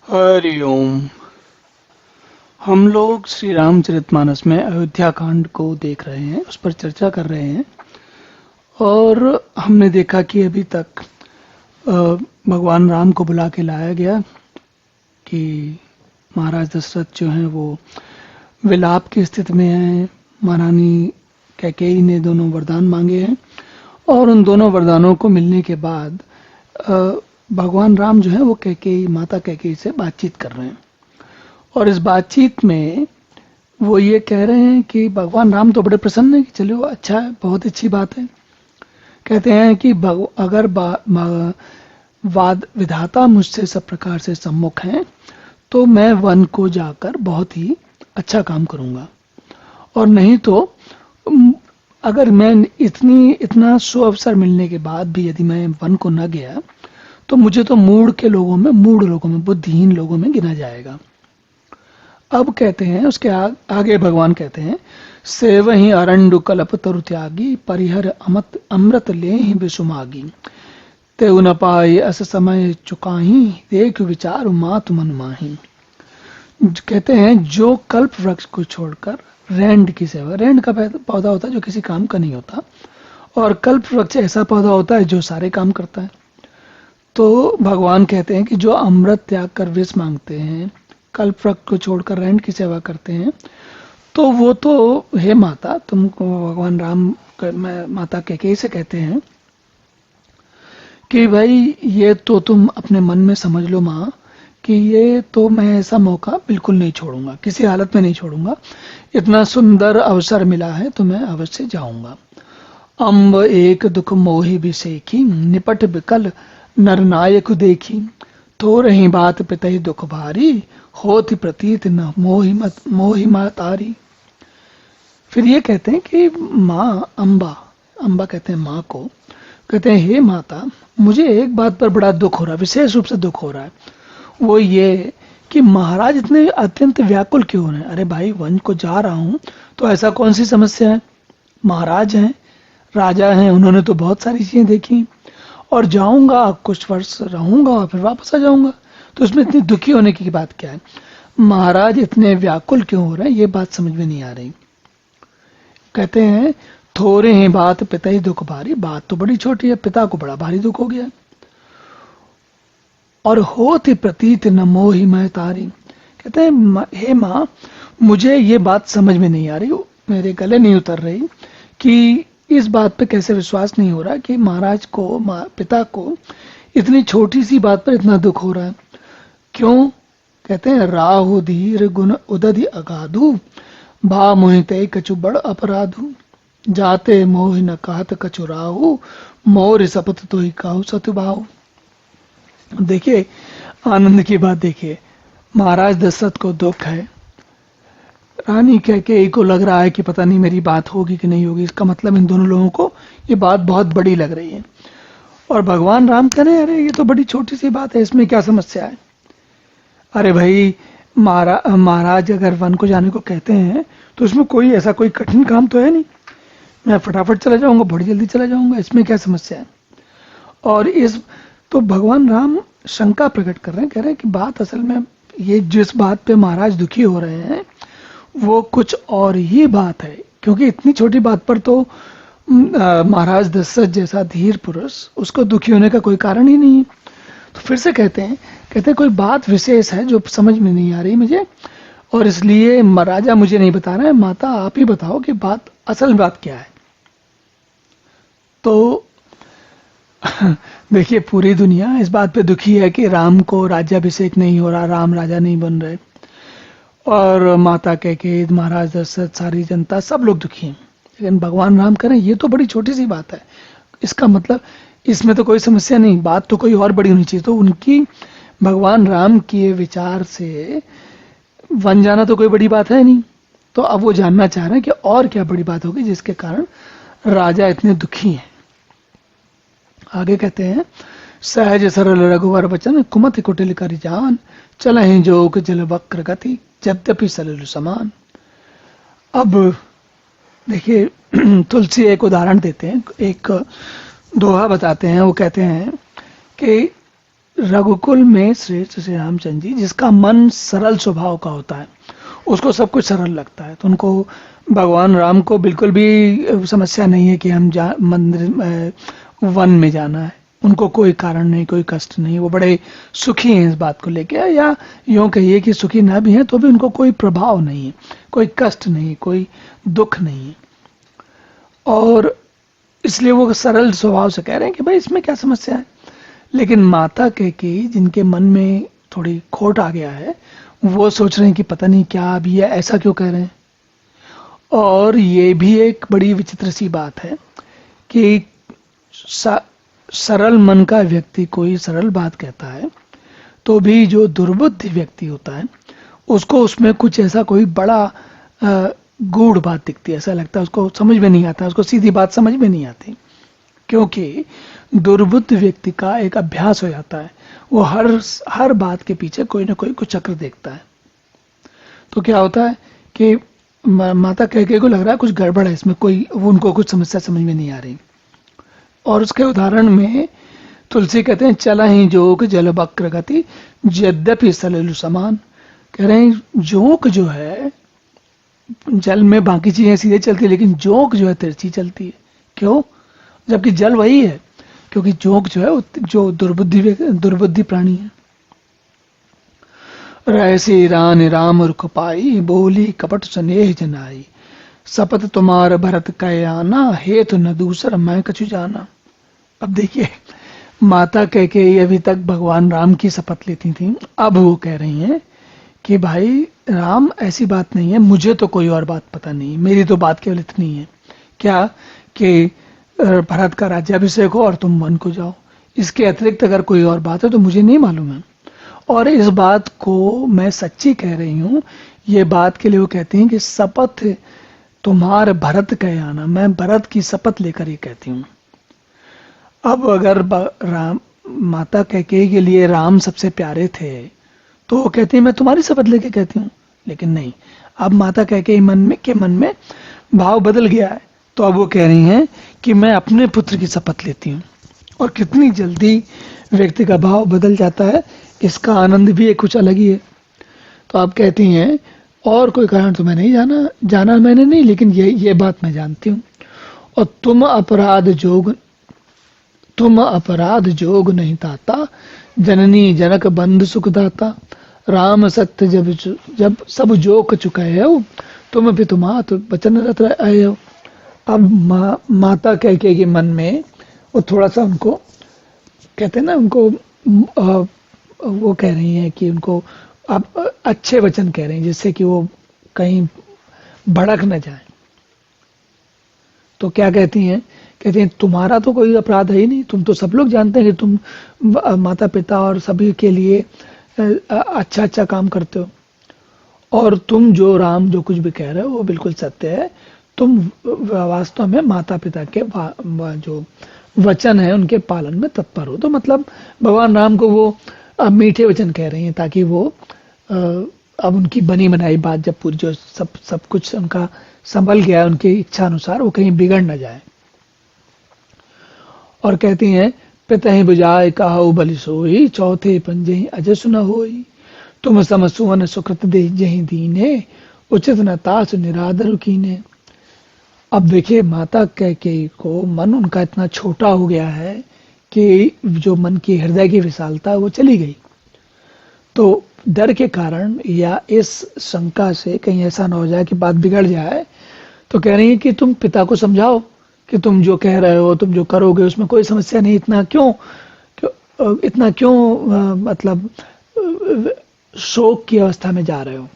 हरिओम। हम लोग श्री रामचरितमानस में अयोध्या कांड को देख रहे हैं, उस पर चर्चा कर रहे हैं। और हमने देखा कि अभी तक अ, भगवान राम को बुला के लाया गया कि महाराज दशरथ जो हैं वो विलाप की स्थिति में हैं। महारानी कैकेयी ने दोनों वरदान मांगे हैं और उन दोनों वरदानों को मिलने के बाद अ, भगवान राम जो है वो कैकेयी माता कैकेयी से बातचीत कर रहे हैं। और इस बातचीत में वो ये कह रहे हैं कि भगवान राम तो बड़े प्रसन्न हैं कि चलो अच्छा है, बहुत अच्छी बात है। कहते हैं कि अगर वाद विधाता मुझसे सब प्रकार से सम्मुख हैं तो मैं वन को जाकर बहुत ही अच्छा काम करूंगा, और नहीं तो अगर मैं इतना सुअवसर मिलने के बाद भी यदि मैं वन को न गया तो मुझे तो मूढ़ लोगों में बुद्धिहीन लोगों में गिना जाएगा। अब कहते हैं उसके आगे भगवान कहते हैं, सेवहि अरंडु कल्प तरु त्यागी परिहर अमृत लेहि विसुमागी तेउ न पाए अस समय चुकाही देख विचार मात मन माही। कहते हैं जो कल्प वृक्ष को छोड़कर रैंड की सेवा, रैंड का पौधा होता है जो किसी काम का नहीं होता, और कल्प वृक्ष ऐसा पौधा होता है जो सारे काम करता है। तो भगवान कहते हैं कि जो अमृत त्याग कर विष मांगते हैं, कल्प वृक्ष को छोड़कर रैंड की सेवा करते हैं, तो वो तो हे माता, तुमको भगवान राम माता कैकेयी से कहते हैं कि भाई ये तो तुम अपने मन में समझ लो माँ कि ये तो मैं ऐसा मौका बिल्कुल नहीं छोड़ूंगा, किसी हालत में नहीं छोड़ूंगा। इतना सुंदर अवसर मिला है तो मैं अवश्य जाऊंगा। अम्ब एक दुख मोहि बिसेखी निपट बिकल नरनायक देखी तो रही बात पितहि दुख भारी होति प्रतीत न मोहि तारी। फिर ये कहते हैं कि माँ अम्बा कहते हैं माँ को, कहते हैं हे माता, मुझे एक बात पर बड़ा दुख हो रहा है, विशेष रूप से दुख हो रहा है। वो ये कि महाराज इतने अत्यंत व्याकुल क्यों हो रहे हैं। अरे भाई, वन को जा रहा हूं तो ऐसा कौन सी समस्या है। महाराज हैं, राजा हैं, उन्होंने तो बहुत सारी चीजें देखी, और जाऊंगा कुछ वर्ष रहूंगा और फिर वापस आ जाऊंगा, तो इसमें इतनी दुखी होने की बात क्या है। महाराज इतने व्याकुल क्यों हो रहे हैं, ये बात समझ में नहीं आ रही। कहते हैं थोड़े ही बात पिता ही दुख भारी, बात तो बड़ी छोटी है, पिता को बड़ा भारी दुख हो गया। और होति प्रतीत न मोहि मैं तारी, कहते हैं हे माँ, मुझे ये बात समझ में नहीं आ रही, मेरे गले नहीं उतर रही कि इस बात पे कैसे विश्वास नहीं हो रहा कि महाराज को, पिता को इतनी छोटी सी बात पर इतना दुख हो रहा है। क्यों? कहते हैं राहु धीर गुण उदधि अगाधु भा मोहिते कछु बड़ अपराधु जाते मोहि न कहत कछु राहु मोर सपत तो ही काहु सतुबाहु। देखिए आनंद की बात, देखिए महाराज दशरथ को दुख है, रानी कैकेयी को लग रहा है कि पता नहीं मेरी बात होगी कि नहीं होगी। इसका मतलब इन दोनों लोगों को ये बात बहुत बड़ी लग रही है, और भगवान राम कह रहे हैं अरे ये तो बड़ी छोटी सी बात है, इसमें क्या समस्या है। अरे भाई, महाराज अगर वन को जाने को कहते हैं तो इसमें कोई ऐसा कोई कठिन काम तो है नहीं, मैं फटाफट चला जाऊंगा, बड़ी जल्दी चला जाऊंगा, इसमें क्या समस्या है। और इस तो भगवान राम शंका प्रकट कर रहे हैं, कह रहे हैं कि बात असल में ये जिस बात पे महाराज दुखी हो रहे हैं वो कुछ और ही बात है, क्योंकि इतनी छोटी बात पर तो महाराज दशरथ जैसा धीर पुरुष, उसको दुखी होने का कोई कारण ही नहीं है। तो फिर से कहते हैं कोई बात विशेष है जो समझ में नहीं आ रही मुझे, और इसलिए राजा मुझे नहीं बता रहा है, माता आप ही बताओ कि बात असल बात क्या है। तो देखिए पूरी दुनिया इस बात पे दुखी है कि राम को राज्याभिषेक नहीं हो रहा, राम राजा नहीं बन रहे, और माता कैकेयी, महाराज दशरथ, सारी जनता, सब लोग दुखी हैं। लेकिन भगवान राम कह रहे हैं ये तो बड़ी छोटी सी बात है, इसका मतलब इसमें तो कोई समस्या नहीं, बात तो कोई और बड़ी होनी चाहिए। तो उनकी भगवान राम के विचार से वन जाना तो कोई बड़ी बात है नहीं। तो अब वो जानना चाह रहे हैं कि और क्या बड़ी बात होगी जिसके कारण राजा इतने दुखी हैं। आगे कहते हैं सहज सरल रघुवर वचन कुमति कुटिल करि जान चलहि जोग जल वक्र गति यद्यपि सलिल समान। अब देखिए तुलसी एक उदाहरण देते हैं, एक दोहा बताते हैं। वो कहते हैं कि रघुकुल में श्रेष्ठ श्री रामचंद्र जी, जिसका मन सरल स्वभाव का होता है, उसको सब कुछ सरल लगता है, तो उनको भगवान राम को बिल्कुल भी समस्या नहीं है कि हम मंदिर वन में जाना है। उनको कोई कारण नहीं, कोई कष्ट नहीं, वो बड़े सुखी हैं इस बात को लेके, या यूं कहिए कि सुखी ना भी हैं तो भी उनको कोई प्रभाव नहीं है, कोई कष्ट नहीं, कोई दुख नहीं है। और इसलिए वो सरल स्वभाव से कह रहे हैं कि भाई इसमें क्या समस्या है। लेकिन माता कैकेयी, जिनके मन में थोड़ी खोट आ गया है, वो सोच रहे हैं कि पता नहीं क्या अभी ये ऐसा क्यों कह रहे हैं। और ये भी एक बड़ी विचित्र सी बात है कि सरल मन का व्यक्ति कोई सरल बात कहता है तो भी जो दुर्बुद्धि व्यक्ति होता है उसको उसमें कुछ ऐसा कोई बड़ा गूढ़ बात दिखती है, ऐसा लगता है उसको समझ में नहीं आता, उसको सीधी बात समझ में नहीं आती, क्योंकि दुर्बुद्ध व्यक्ति का एक अभ्यास हो जाता है, वो हर बात के पीछे कोई ना कोई कुछ चक्र देखता है। तो क्या होता है कि माता कैकेयी को लग रहा है कुछ गड़बड़ है इसमें, कोई उनको कुछ समस्या समझ में नहीं आ रही। और उसके उदाहरण में तुलसी कहते हैं चला ही जोक जल बक्र गति यद्यपि सलिल समान। कह रहे हैं जोक जो है, जल में बाकी चीजें सीधे चलती है लेकिन जोक जो है तिरछी चलती है। क्यों? जबकि जल वही है, क्योंकि जोक जो है जो दुर्बुद्धि प्राणी है। रहसी रान राम उर्ख पाई बोली कपट स्नेह जनाई शपथ तुम्हार भरत कयाना हेतु न दूसर मैं कछु जाना। अब देखिए, माता कैकेयी अभी तक भगवान राम की शपथ लेती थी, अब वो कह रही हैं कि भाई राम ऐसी बात नहीं है, मुझे तो कोई और बात पता नहीं, मेरी तो बात केवल इतनी है क्या कि भरत का राज्याभिषेक हो और तुम वन को जाओ, इसके अतिरिक्त अगर कोई और बात है तो मुझे नहीं मालूम है। और इस बात को मैं सच्ची कह रही हूं, ये बात के लिए वो कहती हैं कि शपथ तुम्हार भरत कह आना, मैं भरत की शपथ लेकर ये कहती हूँ। अब अगर राम माता कैकेयी के लिए राम सबसे प्यारे थे तो वो कहती है मैं तुम्हारी शपथ लेके कहती हूँ, लेकिन नहीं, अब माता कैकेयी मन में भाव बदल गया है, तो अब वो कह रही हैं कि मैं अपने पुत्र की शपथ लेती हूँ। और कितनी जल्दी व्यक्ति का भाव बदल जाता है, इसका आनंद भी एक कुछ अलग ही है। तो आप कहती हैं और कोई कारण तो मैं नहीं जाना मैंने नहीं, लेकिन ये बात मैं जानती हूँ। और तुम अपराध जोग नहीं ताता जननी जनक बंधु सुख दाता राम सत्य जब सब जोक चुके हो तुम भी तुम्हात वचन रत आए हो। अब माता कैकेयी के मन में वो थोड़ा सा, उनको कहते हैं ना, उनको वो कह रही हैं कि उनको आप अच्छे वचन कह रहे हैं जिससे कि वो कहीं भड़क न जाए। तो क्या कहती हैं तुम्हारा तो कोई अपराध है ही नहीं, तुम तो सब लोग जानते हैं कि तुम माता पिता और सभी के लिए अच्छा अच्छा काम करते हो, और तुम जो राम जो कुछ भी कह रहे हो वो बिल्कुल सत्य है, तुम वास्तव में माता पिता के जो वचन है उनके पालन में तत्पर हो। तो मतलब भगवान राम को वो अब मीठे वचन कह रही हैं ताकि वो अब उनकी बनी बनाई बात जब पूरी जो सब कुछ उनका संभल गया है उनकी इच्छा अनुसार, वो कहीं बिगड़ न जाए। और कहती हैं पितहि बुझाए काहू बलि सोई चौथे पंजे अजस न होई तुम सम सुवन सुकृत दे जहि दीने उचित न तास निरादर कीने। अब देखिए, माता कैकेयी को मन उनका इतना छोटा हो गया है कि जो मन की हृदय की विशालता वो चली गई। तो डर के कारण या इस शंका से कहीं ऐसा ना हो जाए कि बात बिगड़ जाए, तो कह रही है कि तुम पिता को समझाओ कि तुम जो कह रहे हो, तुम जो करोगे उसमें कोई समस्या नहीं, इतना क्यों मतलब शोक की अवस्था में जा रहे हो।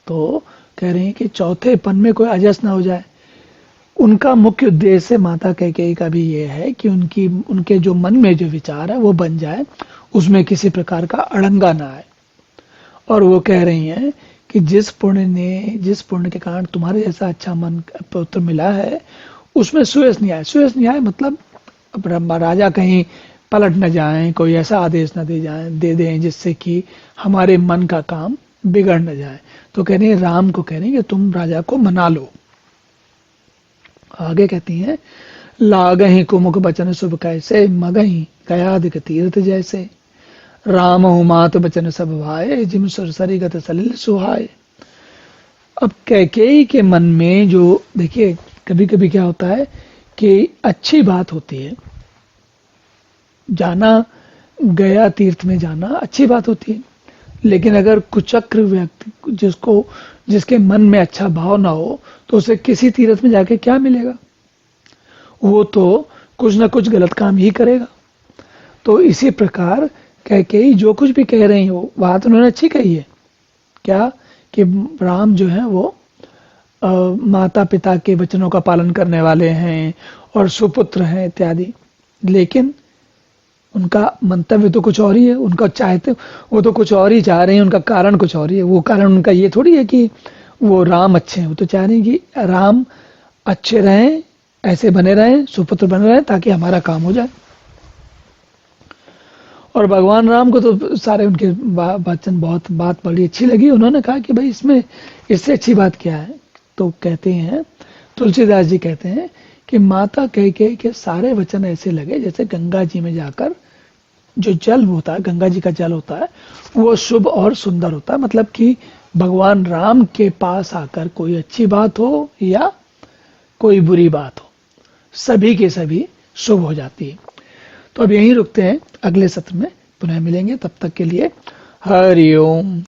तो कह रही हैं कि चौथे पन में कोई अजस ना हो जाए। उनका मुख्य उद्देश्य माता कैकेयी का भी ये है कि उनके जो मन में जो विचार है वो बन जाए, उसमें किसी प्रकार का अड़ंगा ना आए। और वो कह रही हैं कि जिस पुण्य के कारण तुम्हारे जैसा अच्छा मन पुत्र मिला है उसमें सुयस नहीं आए मतलब राजा कहीं पलट न जाएं, कोई ऐसा आदेश न दे दें जिससे कि हमारे मन का काम बिगड़ न जाए। तो कह रही है राम को कह रही है कि तुम राजा को मना लो। आगे कहती हैं लागहि कुमुख बचन शुभ कैसे, मगहि गयाधिक तीर्थ जैसे। राम मात बचन सब भाए, जिम सुरसरी गत सलिल सुहाए। अब कैकेयी के मन में जो, देखिए कभी कभी क्या होता है कि अच्छी बात होती है, जाना, गया तीर्थ में जाना अच्छी बात होती है, लेकिन अगर कुचक्र व्यक्ति जिसके मन में अच्छा भाव ना हो, तो उसे किसी तीर्थ में जाके क्या मिलेगा? वो तो कुछ ना कुछ गलत काम ही करेगा। तो इसी प्रकार कैकेयी जो कुछ भी कह रही हो, बात उन्होंने अच्छी कही है, क्या कि राम जो है वो माता पिता के वचनों का पालन करने वाले हैं और सुपुत्र हैं इत्यादि, लेकिन उनका मंतव्य तो कुछ और ही है, उनका चाहते वो तो कुछ और ही चाह रहे हैं, उनका कारण कुछ और ही है। वो कारण उनका ये थोड़ी है कि वो राम अच्छे हैं, वो तो चाह रहे हैं कि राम अच्छे रहें, ऐसे बने रहें, सुपुत्र बने रहें, ताकि हमारा काम हो जाए। और भगवान राम को तो सारे उनके वचन बहुत बात बड़ी अच्छी लगी। उन्होंने कहा कि भाई इसमें इससे अच्छी बात क्या है? तो कहते हैं, तुलसीदास जी कहते हैं कि माता कैकेयी के सारे वचन ऐसे लगे जैसे गंगा जी में जाकर जो जल होता है, गंगा जी का जल होता है, वो शुभ और सुंदर होता है। मतलब कि भगवान राम के पास आकर कोई अच्छी बात हो या कोई बुरी बात हो, सभी के सभी शुभ हो जाती है। तो अब यहीं रुकते हैं, अगले सत्र में पुनः मिलेंगे, तब तक के लिए हरि ओम।